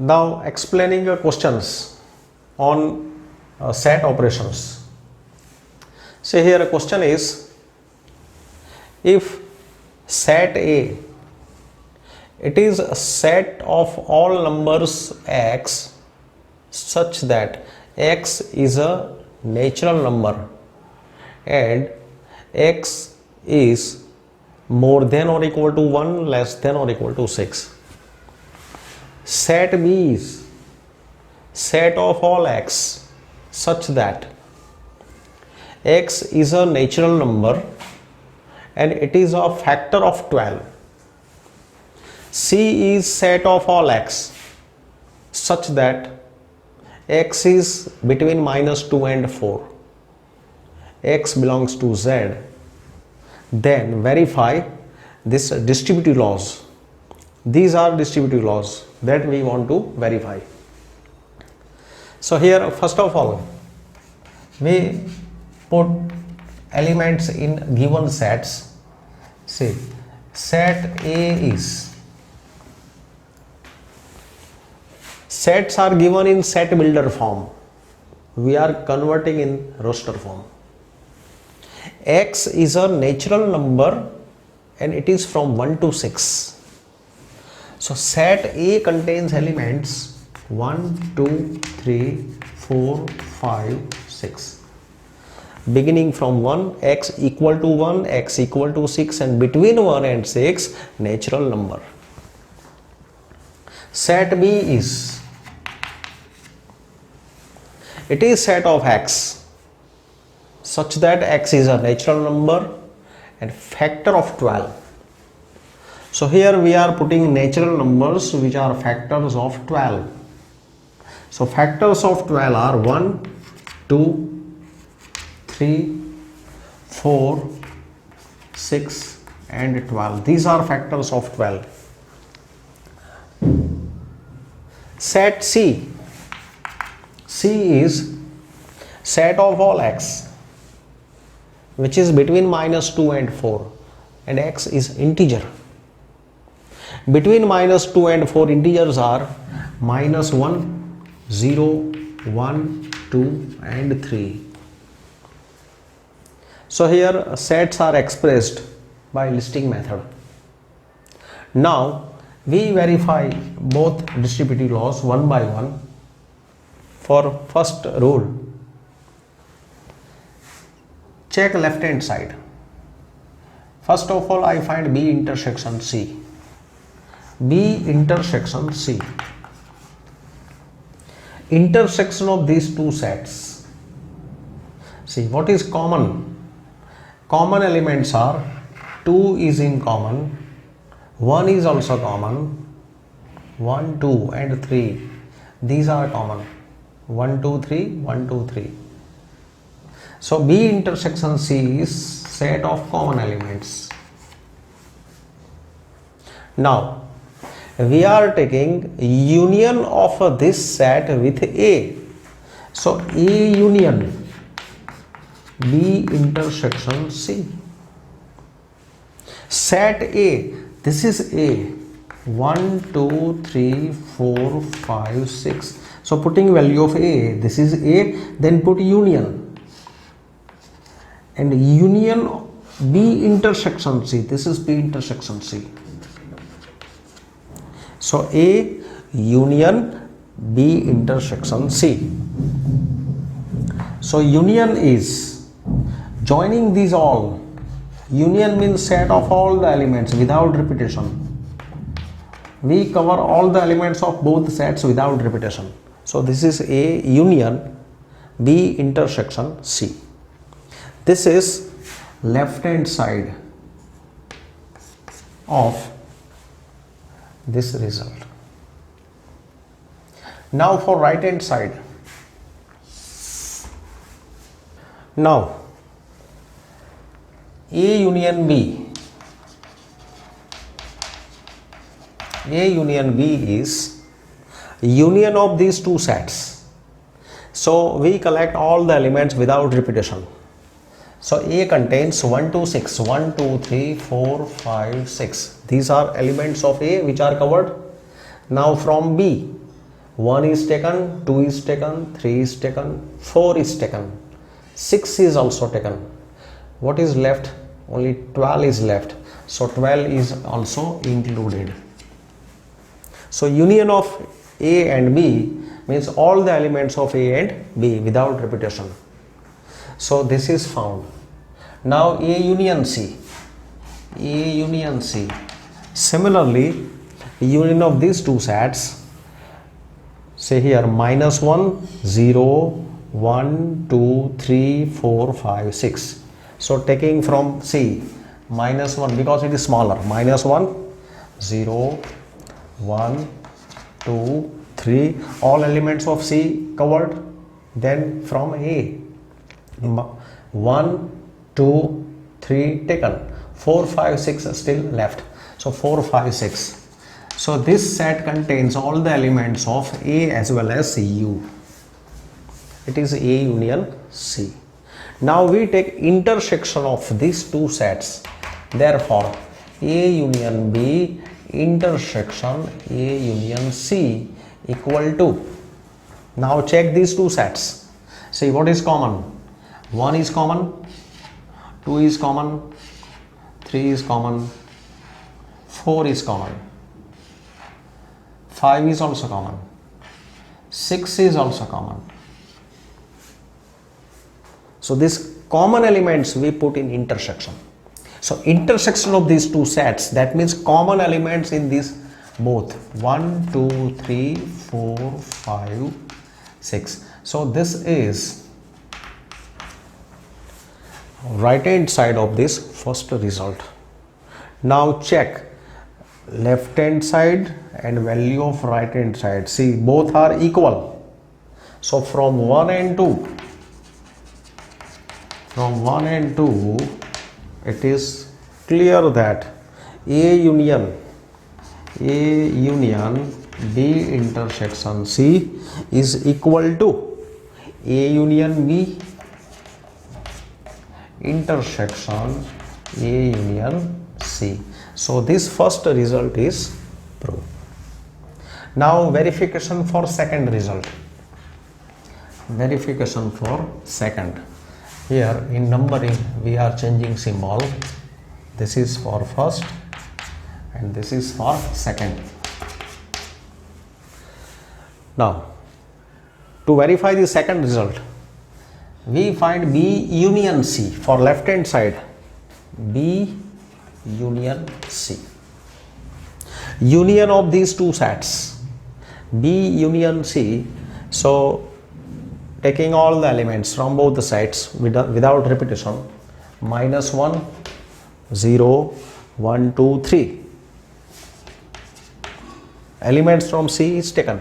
Now explaining questions on set operations. So here a question is, if set A, it is a set of all numbers x such that x is a natural number and x is more than or equal to 1, less than or equal to 6. Set B is set of all x such that x is a natural number and it is a factor of 12. C is set of all x such that x is between -2 and 4. X belongs to Z. Then verify this distributive laws. These are distributive laws that we want to verify. So here first of all we put elements in given sets. See, set A is, sets are given in set builder form. We are converting in roster form. X is a natural number and it is from 1 to 6. So set A contains elements 1, 2, 3, 4, 5, 6. Beginning from 1, x equal to 1, x equal to 6, and between 1 and 6, natural number. Set B is, it is set of x such that x is a natural number and factor of 12. So here we are putting natural numbers which are factors of 12. So factors of 12 are 1, 2, 3, 4, 6 and 12. These are factors of 12. Set C. C is set of all x which is between -2 and 4 and x is integer. Between -2 and 4 integers are -1, 0, 1, 2 and 3. So here sets are expressed by listing method. Now we verify both distributive laws one by one. For first rule, check left hand side. First of all I find B intersection C. B intersection C. Intersection of these two sets. See what is common. Common elements are 2 is in common, 1 is also common, 1, 2 and 3. These are common. 1, 2, 3, 1, 2, 3. So B intersection C is set of common elements. Now we are taking union of this set with A. So A union B intersection C. Set A, this is A, 1, 2, 3, 4, 5, 6. So putting value of A, this is A, then put union. And union B intersection C, this is B intersection C. So A union B intersection C. So union is joining these all. Union means set of all the elements without repetition. We cover all the elements of both sets without repetition. So this is A union B intersection C. This is left hand side of this result. Now for right hand side. Now A union B. A union B is union of these two sets. So we collect all the elements without repetition. So A contains 1, 2, 6, 1, 2, 3, 4, 5, 6. These are elements of A which are covered. Now from B, 1 is taken, 2 is taken, 3 is taken, 4 is taken, 6 is also taken. What is left? Only 12 is left. So 12 is also included. So union of A and B means all the elements of A and B without repetition. So this is found. Now A union C. A union C. Similarly, union of these two sets, say here -1, 0, 1, 2, 3, 4, 5, 6. So taking from C, -1 because it is smaller, -1, 0, 1, 2, 3, all elements of C covered. Then from A, 1, 2, 3 taken, 4, 5, 6 still left. So 4, 5, 6. So this set contains all the elements of A as well as U. It is A union C. Now we take intersection of these two sets. Therefore, A union B intersection A union C equal to. Now check these two sets. See what is common. 1 is common, 2 is common, 3 is common, 4 is common, 5 is also common, 6 is also common. So these common elements we put in intersection. So intersection of these two sets, that means common elements in these both 1, 2, 3, 4, 5, 6. So this is right hand side of this first result. Now check left hand side and value of right hand side. See, both are equal. So from 1 and 2, it is clear that A union B intersection C is equal to A union B intersection A union C. So this first result is proved. Now verification for second result. Verification for second. Here in numbering we are changing symbol. This is for first and this is for second. Now to verify the second result, we find B union C for left hand side. B union C. Union of these two sets. B union C. So taking all the elements from both the sides without repetition, -1, 0, 1, 2, 3. Elements from C is taken.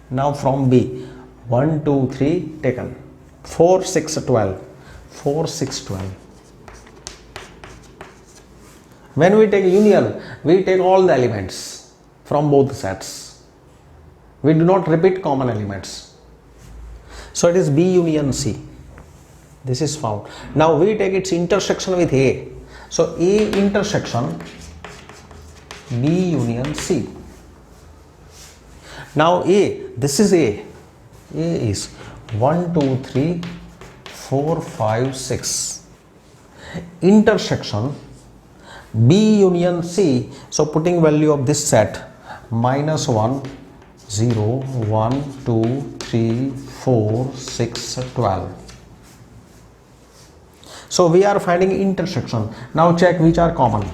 Now from B, 1, 2, 3 taken. 4, 6, 12. 4, 6, 12. When we take union, we take all the elements from both the sets. We do not repeat common elements. So it is B union C. This is found. Now we take its intersection with A. So A intersection B union C. Now A, this is A. A is 1, 2, 3, 4, 5, 6. Intersection B union C. So putting value of this set, -1, 0, 1, 2, 3, 4, 6, 12. So we are finding intersection. Now check which are common.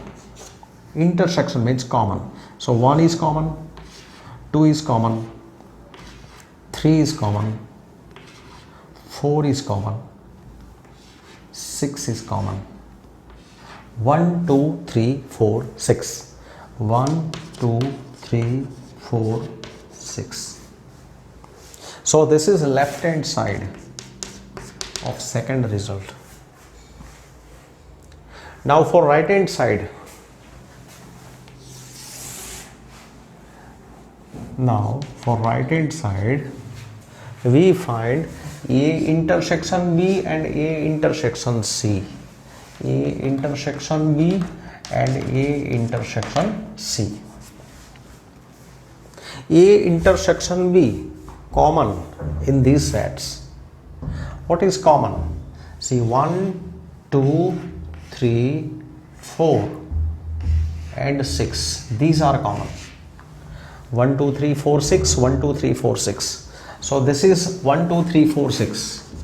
Intersection means common. So 1 is common, 2 is common, 3 is common, 4 is common, 6 is common. 1, 2, 3, 4, 6. 1, 2, 3, 4, 6. So this is left hand side of second result. Now for right hand side. Now for right hand side, we find A intersection B and A intersection C. A intersection B and A intersection C. A intersection B common in these sets. What is common? See, 1, 2, 3, 4 and 6. These are common. 1, 2, 3, 4, 6, 1, 2, 3, 4, 6. So this is 1, 2, 3, 4, 6.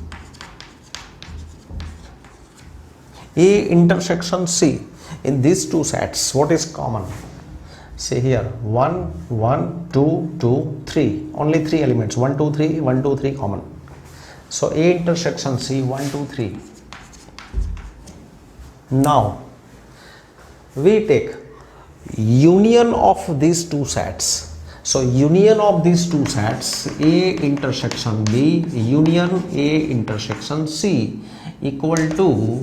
A intersection C in these two sets, what is common? See here, 1, 1, 2, 2, 3. Only 3 elements. 1, 2, 3, 1, 2, 3 common. So A intersection C, 1, 2, 3. Now we take union of these two sets. So union of these two sets, A intersection B union A intersection C, equal to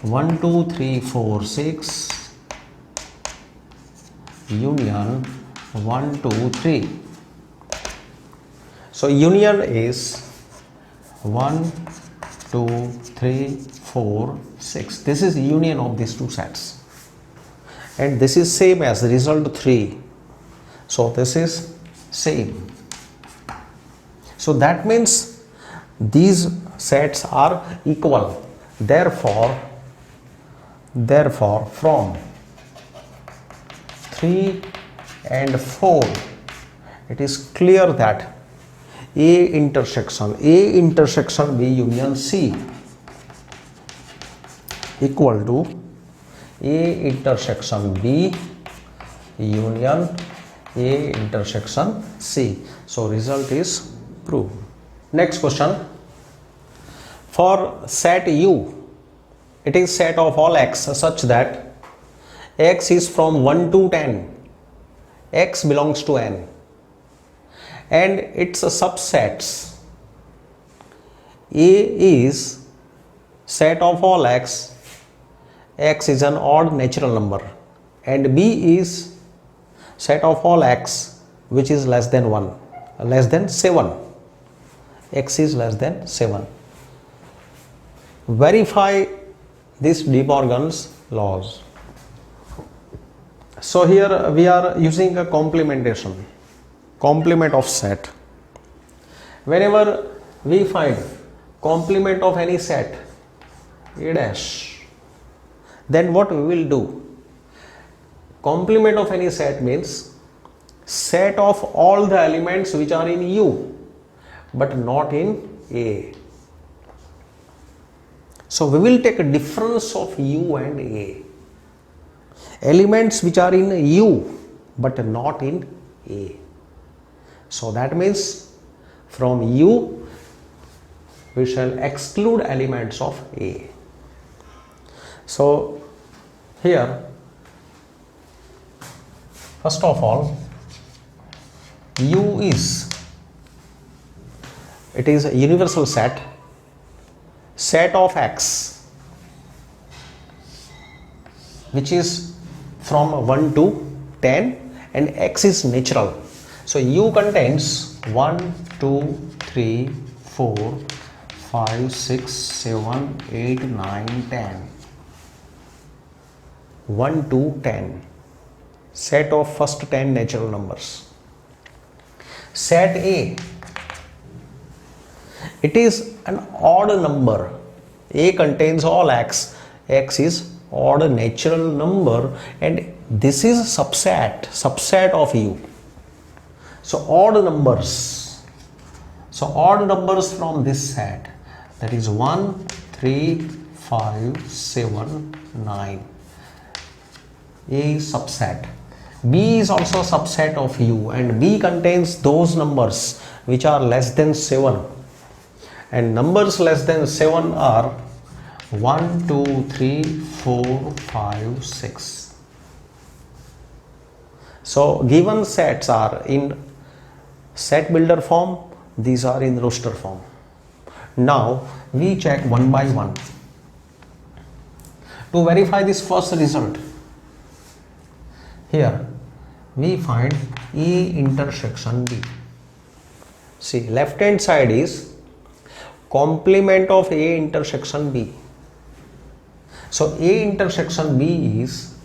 1, 2, 3, 4, 6 union 1, 2, 3. So union is 1, 2, 3, 4, 6. This is union of these two sets, and this is same as the result 3. So this is same. So that means these sets are equal. Therefore from 3 and 4 it is clear that A intersection B union C equal to A intersection B union A intersection C. So result is proved. Next question. For set U, it is set of all x such that x is from 1 to 10. X belongs to n, and its subsets. A is set of all x. X is an odd natural number, and B is set of all x which is less than 1, less than 7. X is less than 7. Verify this De Morgan's laws. So here we are using a complementation, complement of set. Whenever we find complement of any set A dash, then what we will do? Complement of any set means set of all the elements which are in U but not in A. So we will take a difference of U and A. Elements which are in U but not in A. So that means from U we shall exclude elements of A. So here, first of all, U is, it is a universal set of x which is from 1 to 10, and x is natural. So U contains 1, 2, 3, 4, 5, 6, 7, 8, 9, 10. 1 to 10. Set of first 10 natural numbers. Set A, it is an odd number. A contains all x. X is odd natural number, and this is subset of U. So odd numbers. So odd numbers from this set, that is 1, 3, 5, 7, 9. A is subset. B is also a subset of U, and B contains those numbers which are less than 7, and numbers less than 7 are 1, 2, 3, 4, 5, 6. So given sets are in set builder form, these are in roster form. Now we check one by one. To verify this first result, here we find A intersection B. See, left hand side is complement of A intersection B. So A intersection B is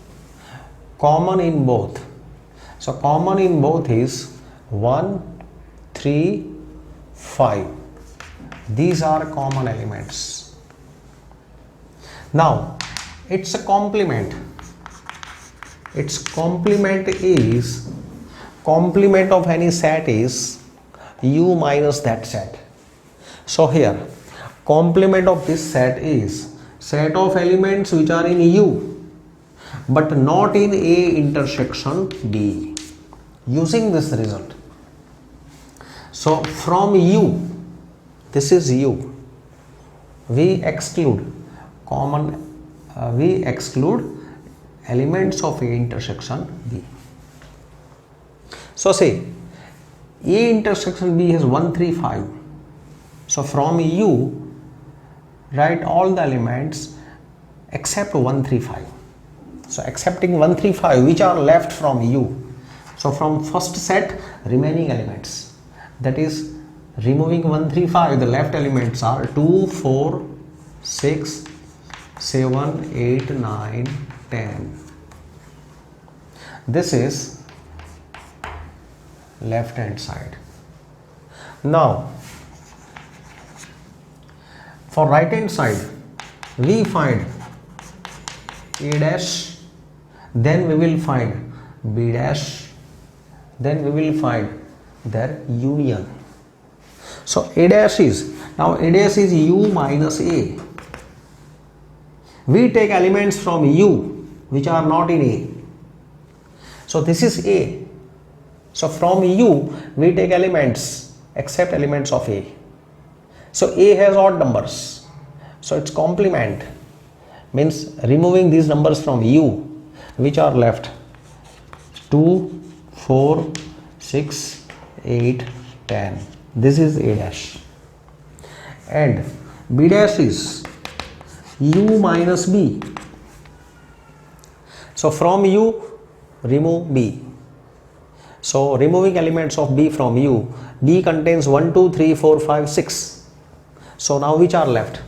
common in both. So common in both is 1, 3, 5. These are common elements. Now its a complement. Its complement of any set is U minus that set. So here complement of this set is set of elements which are in U but not in A intersection B. Using this result, so from U, this is U, we exclude elements of A intersection B. So say A intersection B has 1, 3, 5. So from U, write all the elements except 1, 3, 5. So accepting 1, 3, 5, which are left from U. So from first set, remaining elements, that is removing 1, 3, 5, the left elements are 2, 4, 6, 7, 8, 9, 10. This is left hand side. Now for right hand side, we find A dash, then we will find B dash, then we will find their union. So A dash is, now A dash is U minus A. We take elements from U which are not in A. So this is A. So from U we take elements except elements of A. So A has odd numbers. So its complement means removing these numbers from U, which are left 2, 4, 6, 8, 10. This is A dash. And B dash is U minus B. So from U, remove B. So removing elements of B from U, B contains 1, 2, 3, 4, 5, 6. So now which are left?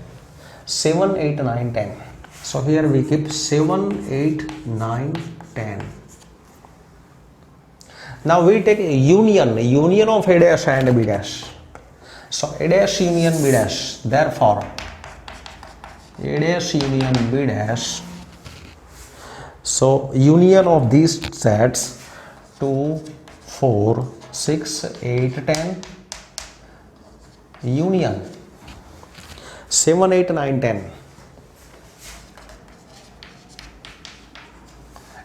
7, 8, 9, 10. So here we keep 7, 8, 9, 10. Now we take a union of A dash and B dash. So A dash union B dash. Therefore, A dash union B dash. So union of these sets 2, 4, 6, 8, 10. Union 7, 8, 9, 10.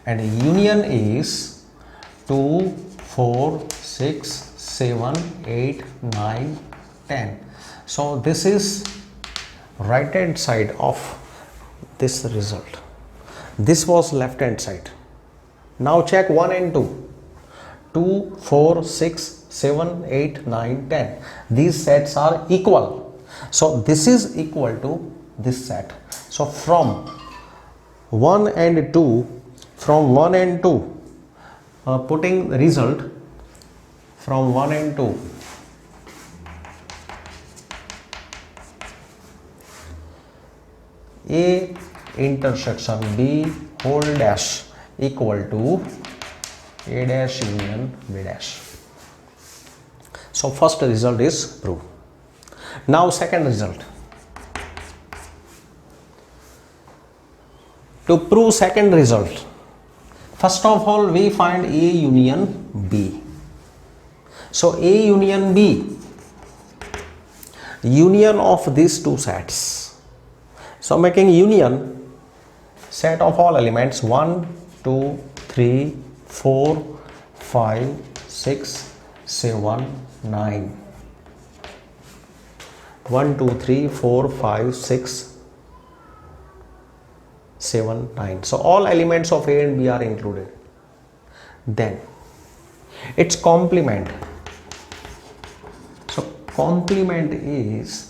And union is 2, 4, 6, 7, 8, 9, 10. So this is right hand side of this result. This was left hand side. Now check 1 and 2. 2, 4, 6, 7, 8, 9, 10. These sets are equal. So this is equal to this set. So from 1 and 2, putting the result from 1 and 2, A intersection B whole dash equal to A dash union B dash. So first result is proved. Now second result. To prove second result, first of all we find A union B. So A union B, union of these two sets. So making union set of all elements 1, 2, 3, 4, 5, 6, 7, 9. 1, 2, 3, 4, 5, 6, 7, 9. So all elements of A and B are included. Then its complement. So complement is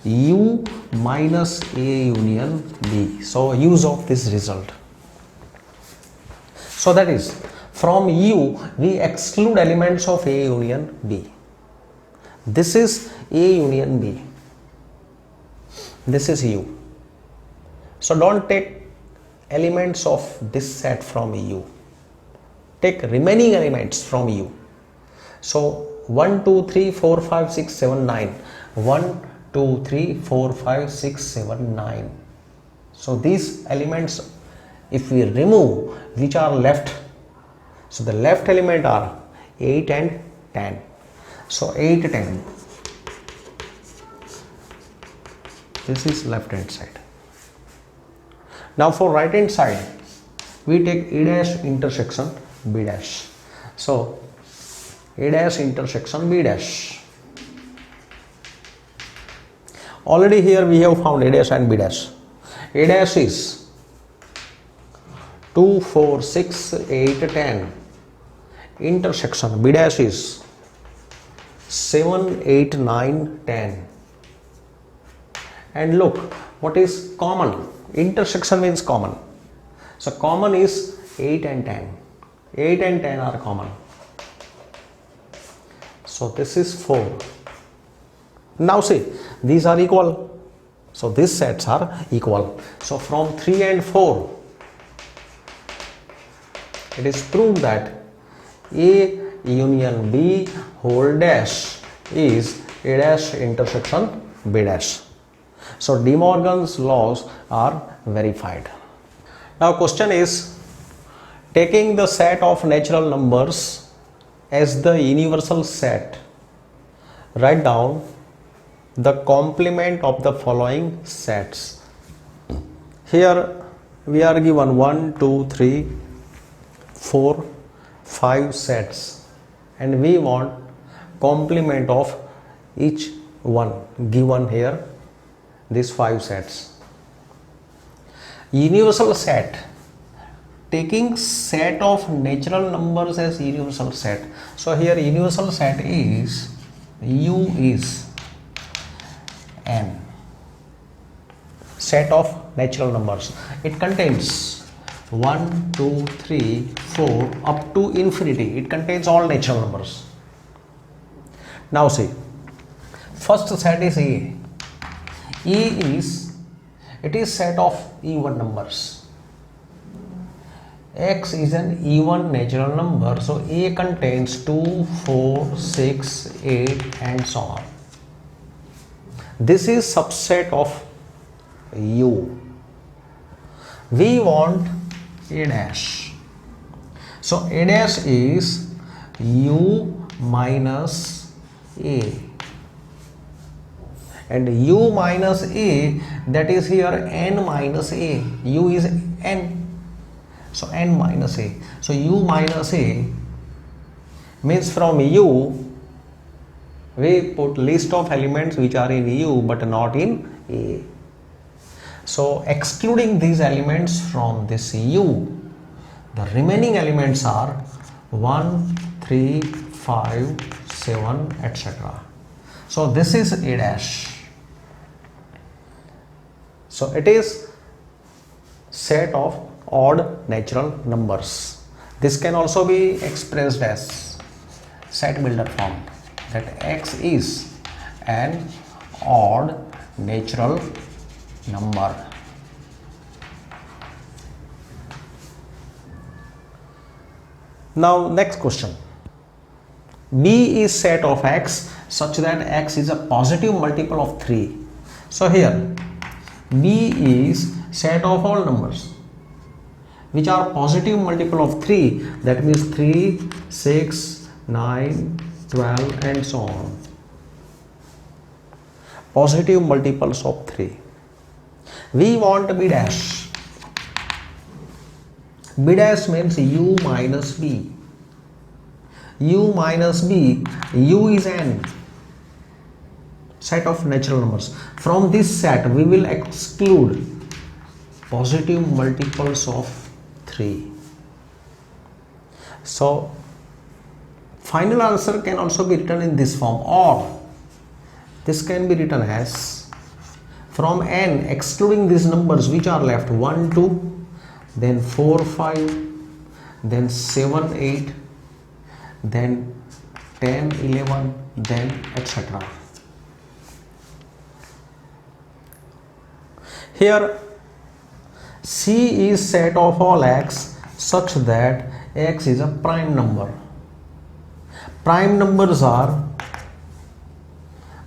U minus A union B. So use of this result. So that is from U we exclude elements of A union B. This is A union B. This is U. So don't take elements of this set from U. Take remaining elements from U. So 1 2 3 4 5 6 7 9, 1 2 3 4 5 6 7 9. So these elements, if we remove, which are left? So the left element are 8 and 10. So 8 10, this is left hand side. Now for right hand side, we take A dash intersection B dash. So A dash intersection B dash. Already here we have found A dash and B dash. A dash is 2 4 6 8 10. Intersection B dash is 7 8 9 10. And look, what is common? Intersection means common. So common is 8 and 10. 8 and 10 are common. So this is 4. Now see, these are equal. So these sets are equal. So from 3 and 4, it is proved that A union B whole dash is A dash intersection B dash. So De Morgan's laws are verified. Now question is, taking the set of natural numbers as the universal set, write down the complement of the following sets. Here we are given 1 2 3 4 5 sets, and we want complement of each one given here, these 5 sets. Universal set, taking set of natural numbers as universal set. So here universal set is U is n, set of natural numbers. It contains 1 2 3 4 up to infinity. It contains all natural numbers. Now see, first set is A. It is set of even numbers. X is an even natural number, so A contains 2 4 6 8 and so on. This is subset of U. We want A dash. So A dash is U minus A, and U minus A, that is here n minus A. U is n, so n minus A. So U minus A means from U we put list of elements which are in U but not in A. So excluding these elements from this U, the remaining elements are 1 3 5 7 etc. So this is A dash. So it is set of odd natural numbers. This can also be expressed as set builder form, that X is an odd natural number. Now next question. B is set of X such that X is a positive multiple of 3. So here B is set of all numbers which are positive multiple of 3, that means 3 6 9 12 and so on. Positive multiples of 3. We want B dash. B dash means U minus B. U minus B, U is n, set of natural numbers. From this set we will exclude positive multiples of 3. So final answer can also be written in this form, or this can be written as from n excluding these numbers which are left 1 2, then 4 5, then 7 8, then 10 11, then etc. Here C is set of all X such that X is a prime number. Prime numbers are,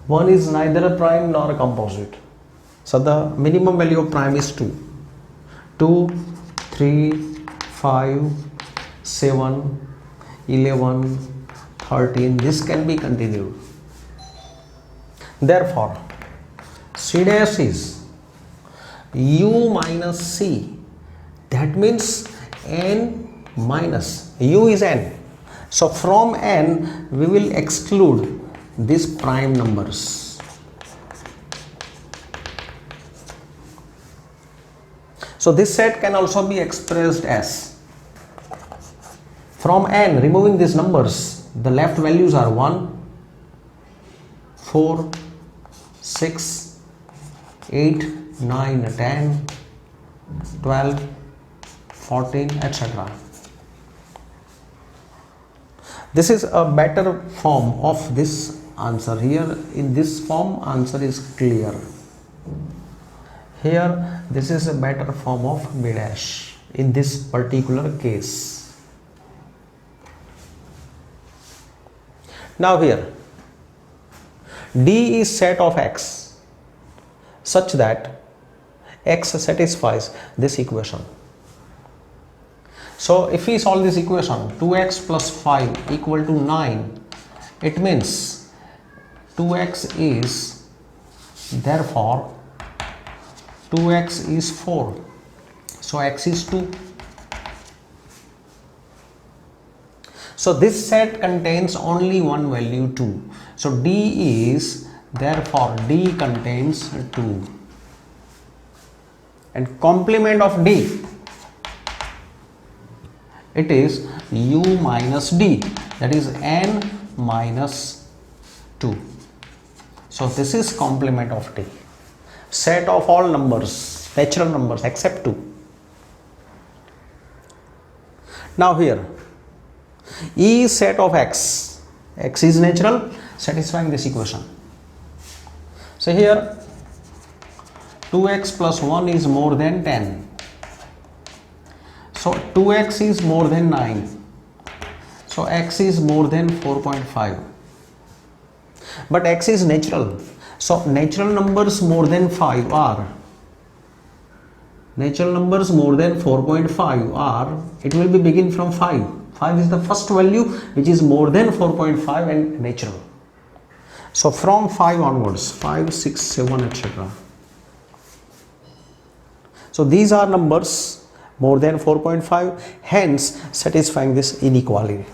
one is neither a prime nor a composite. So the minimum value of prime is 2. 2, 3, 5, 7, 11, 13. This can be continued. Therefore, C dash is U minus C. That means N minus U is N. So from N we will exclude these prime numbers. So this set can also be expressed as, from N, removing these numbers, the left values are 1, 4, 6, 8, 9, 10, 12, 14, etc. This is a better form of this answer. Here in this form answer is clear. Here this is a better form of B dash in this particular case. Now here D is set of X such that X satisfies this equation. So if we solve this equation, 2x plus 5 equal to 9, it means 2x is, therefore 2x is 4, so x is 2. So this set contains only one value 2, so D is, therefore D contains 2, and complement of D, it is U minus D, that is N minus 2. So this is complement of D, set of all numbers, natural numbers except 2. Now here E is set of X, X is natural, satisfying this equation. So here 2x plus 1 is more than 10. So 2x is more than 9. So x is more than 4.5. But x is natural. So natural numbers more than 5 are, natural numbers more than 4.5 are, it will be begin from 5. 5 is the first value which is more than 4.5 and natural. So from 5 onwards, 5, 6, 7, etc. So these are numbers more than 4.5, hence satisfying this inequality.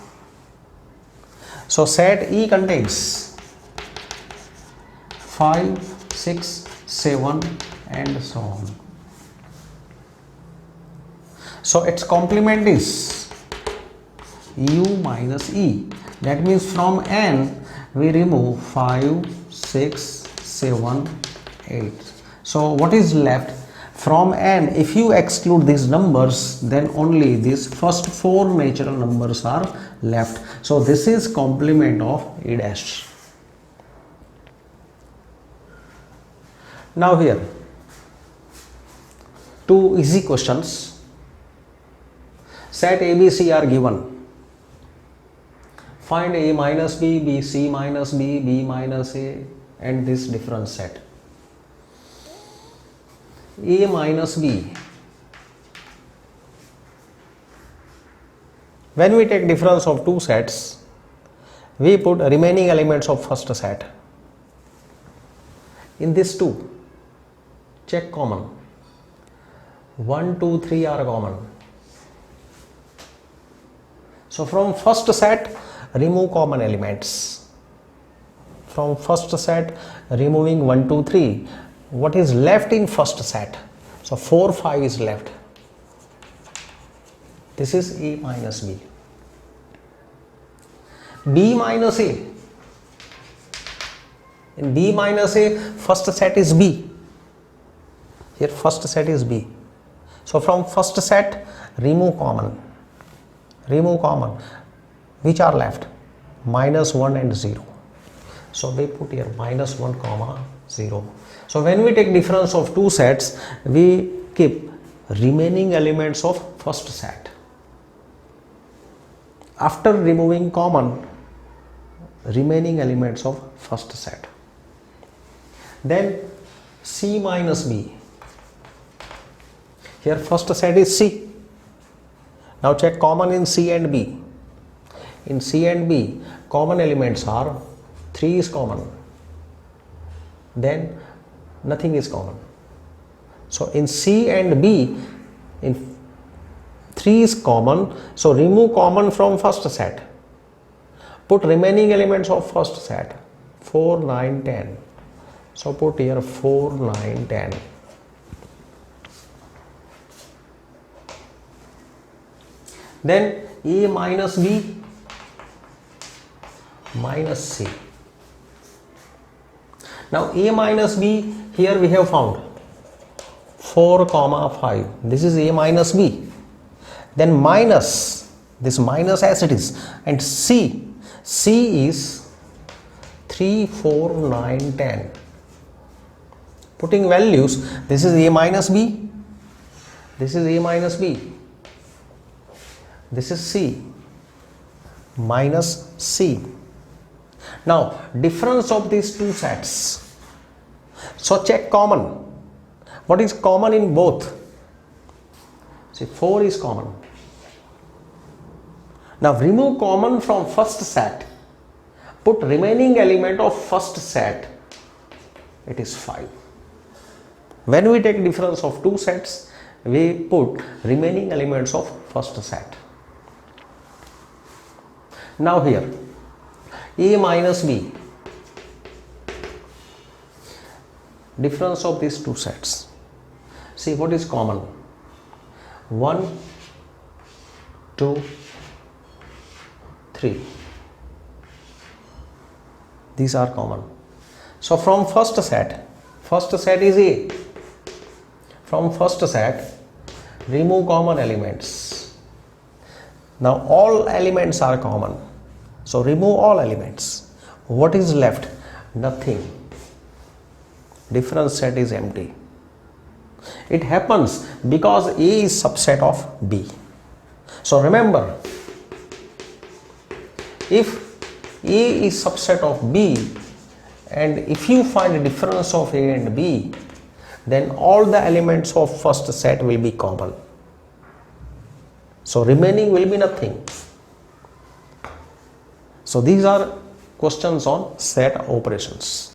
So set E contains 5, 6, 7 and so on. So its complement is U minus E. That means from N we remove 5, 6, 7, 8. So what is left? From N, if you exclude these numbers, then only these first 4 natural numbers are left. So this is complement of E dash. Now here 2 easy questions. Set ABC are given. Find A minus B, B, C minus B, B minus A and this difference set. A minus B. When we take difference of two sets, we put remaining elements of first set. In this 2, check common. 1, 2, 3 are common. So from first set, remove common elements. From first set, removing 1, 2, 3. What is left in first set? So 4, 5 is left. This is A minus B. B minus A. In B minus A, first set is B. Here first set is B. So from first set, remove common. Remove common. Which are left? Minus 1 and 0. So we put here minus 1 comma 0. So when we take difference of two sets, we keep remaining elements of first set. After removing common, remaining elements of first set. Then C minus B. Here first set is C. Now check common in C and B. In C and B, common elements are 3 is common. Then nothing is common. So in C and B, in 3 is common. So remove common from first set. Put remaining elements of first set. 4, 9, 10. So put here 4, 9, 10. Then A minus B minus C. Now A minus B, here we have found 4 comma 5. This is A minus B. Then minus, this minus as it is, and C. C is 3, 4, 9, 10. Putting values, this is A minus B. This is A minus B. This is C minus C. Now difference of these two sets. So check common. What is common in both? See, 4 is common. Now remove common from first set. Put remaining element of first set. It is 5. When we take difference of two sets, we put remaining elements of first set. Now here, A minus B, difference of these two sets. See what is common. 1, 2, 3. These are common. So from first set is A. From first set, remove common elements. Now all elements are common. So remove all elements. What is left? Nothing. Difference set is empty. It happens because A is subset of B. So remember, if A is subset of B, and if you find a difference of A and B, then all the elements of first set will be common. So remaining will be nothing. So these are questions on set operations.